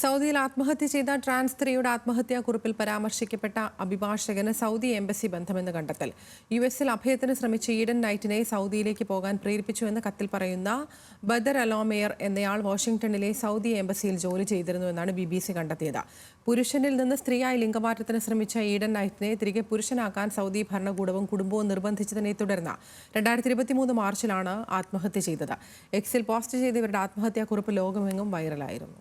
സൗദിയിൽ ആത്മഹത്യ ചെയ്ത ട്രാൻസ് സ്ത്രീയുടെ ആത്മഹത്യാക്കുറിപ്പിൽ പരാമർശിക്കപ്പെട്ട അഭിഭാഷകന് സൗദി എംബസി ബന്ധമെന്ന് കണ്ടെത്തൽ. യുഎസിൽ അഭയത്തിന് ശ്രമിച്ച ഈഡൻ നൈറ്റിനെ സൗദിയിലേക്ക് പോകാൻ പ്രേരിപ്പിച്ചുവെന്ന് കത്തിൽ പറയുന്ന ബദർ അലോമേയർ എന്നയാൾ വാഷിംഗ്ടണിലെ സൗദി എംബസിയിൽ ജോലി ചെയ്തിരുന്നുവെന്നാണ് BBC കണ്ടെത്തിയത്. പുരുഷനിൽ നിന്ന് സ്ത്രീയായി ലിംഗമാറ്റത്തിന് ശ്രമിച്ച ഈഡൻ നൈറ്റിനെ തിരികെ പുരുഷനാക്കാൻ സൗദി ഭരണകൂടവും കുടുംബവും നിർബന്ധിച്ചതിനെ തുടർന്ന് 2023 മാർച്ചിലാണ് ആത്മഹത്യ ചെയ്തത്. എക്സിൽ പോസ്റ്റ് ചെയ്ത ഇവരുടെ ആത്മഹത്യാക്കുറിപ്പ് ലോകമെങ്ങും വൈറലായിരുന്നു.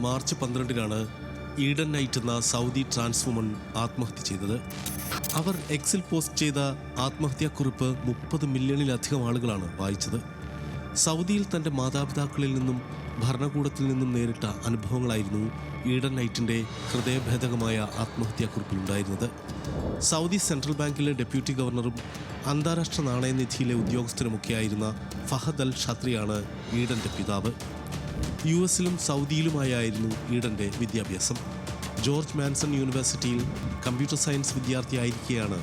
മാർച്ച് 12 ഈഡൻ നൈറ്റ് എന്ന സൗദി ട്രാൻസ് വുമൺ ആത്മഹത്യ ചെയ്തത്. അവർ എക്സിൽ പോസ്റ്റ് ചെയ്ത ആത്മഹത്യാക്കുറിപ്പ് 30 മില്യണിലധികം ആളുകളാണ് വായിച്ചത്. സൗദിയിൽ തൻ്റെ മാതാപിതാക്കളിൽ നിന്നും ഭരണകൂടത്തിൽ നിന്നും നേരിട്ട അനുഭവങ്ങളായിരുന്നു ഈഡൻ നൈറ്റിൻ്റെ ഹൃദയഭേദകമായ ആത്മഹത്യാക്കുറിപ്പിലുണ്ടായിരുന്നത്. സൗദി സെൻട്രൽ ബാങ്കിലെ ഡെപ്യൂട്ടി ഗവർണറും അന്താരാഷ്ട്ര നാണയനിധിയിലെ ഉദ്യോഗസ്ഥനുമൊക്കെയായിരുന്ന ഫഹദ് അൽ ഷത്രിയാണ് ഈഡൻ്റെ പിതാവ്. യുഎസിലും സൗദിയിലുമായായിരുന്നു ഈഡൻ്റെ വിദ്യാഭ്യാസം. ജോർജ് മാൻസൺ യൂണിവേഴ്സിറ്റിയിൽ കമ്പ്യൂട്ടർ സയൻസ് വിദ്യാർത്ഥിയായിരിക്കെയാണ്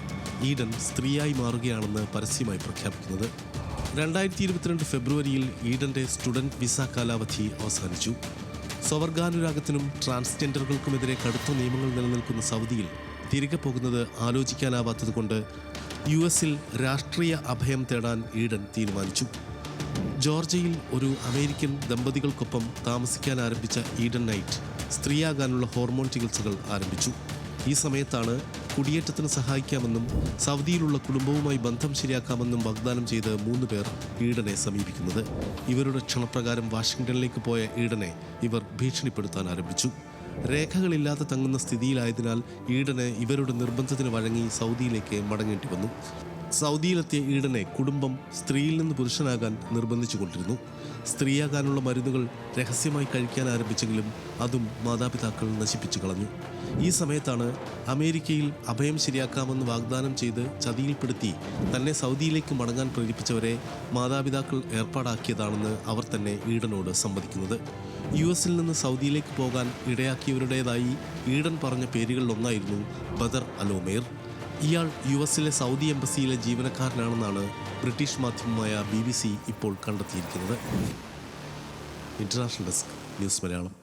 ഈഡൻ സ്ത്രീയായി മാറുകയാണെന്ന് പരസ്യമായി പ്രഖ്യാപിക്കുന്നത്. 2022 ഫെബ്രുവരിയിൽ ഈഡൻ്റെ സ്റ്റുഡൻറ് വിസ കാലാവധി അവസാനിച്ചു. സ്വവർഗാനുരാഗത്തിനും ട്രാൻസ്ജെൻഡറുകൾക്കുമെതിരെ കടുത്ത നിയമങ്ങൾ നിലനിൽക്കുന്ന സൗദിയിൽ തിരികെ പോകുന്നത് ആലോചിക്കാനാവാത്തതുകൊണ്ട് യുഎസിൽ രാഷ്ട്രീയ അഭയം തേടാൻ ഈഡൻ തീരുമാനിച്ചു. ജോർജിയയിൽ ഒരു അമേരിക്കൻ ദമ്പതികൾക്കൊപ്പം താമസിക്കാൻ ആരംഭിച്ച ഈഡൻ നൈറ്റ് സ്ത്രീയാകാനുള്ള ഹോർമോൺ ചികിത്സകൾ ആരംഭിച്ചു. ഈ സമയത്താണ് കുടിയേറ്റത്തിന് സഹായിക്കാമെന്നും സൗദിയിലുള്ള കുടുംബവുമായി ബന്ധം ശരിയാക്കാമെന്നും വാഗ്ദാനം ചെയ്ത് 3 പേർ ഈഡനെ സമീപിക്കുന്നത്. ഇവരുടെ ക്ഷണപ്രകാരം വാഷിംഗ്ടണിലേക്ക് പോയ ഈഡനെ ഇവർ ഭീഷണിപ്പെടുത്താൻ ആരംഭിച്ചു. രേഖകളില്ലാതെ തങ്ങുന്ന സ്ഥിതിയിലായതിനാൽ ഈഡന് ഇവരുടെ നിർബന്ധത്തിന് വഴങ്ങി സൗദിയിലേക്ക് മടങ്ങേണ്ടി വന്നു. സൗദിയിലെത്തിയ ഈഡനെ കുടുംബം സ്ത്രീയിൽ നിന്ന് പുരുഷനാകാൻ നിർബന്ധിച്ചുകൊണ്ടിരുന്നു. സ്ത്രീയാകാനുള്ള മരുന്നുകൾ രഹസ്യമായി കഴിക്കാൻ ആരംഭിച്ചെങ്കിലും അതും മാതാപിതാക്കൾ നശിപ്പിച്ചു കളഞ്ഞു. ഈ സമയത്താണ് അമേരിക്കയിൽ അഭയം ശരിയാക്കാമെന്ന് വാഗ്ദാനം ചെയ്ത് ചതിയിൽപ്പെടുത്തി തന്നെ സൗദിയിലേക്ക് മടങ്ങാൻ പ്രേരിപ്പിച്ചവരെ മാതാപിതാക്കൾ ഏർപ്പാടാക്കിയതാണെന്ന് അവർ തന്നെ ഈഡനോട് സമ്മതിക്കുന്നത്. യുഎസിൽ നിന്ന് സൗദിയിലേക്ക് പോകാൻ ഇടയാക്കിയവരുടേതായി ഈഡൻ പറഞ്ഞ പേരുകളിലൊന്നായിരുന്നു ബദർ അലോമേർ. ഇയാൾ യുഎസിലെ സൗദി എംബസിയിലെ ജീവനക്കാരനാണെന്നാണ് ബ്രിട്ടീഷ് മാധ്യമമായ BBC ഇപ്പോൾ കണ്ടെത്തിയിരിക്കുന്നത്. International desk, news Malayalam.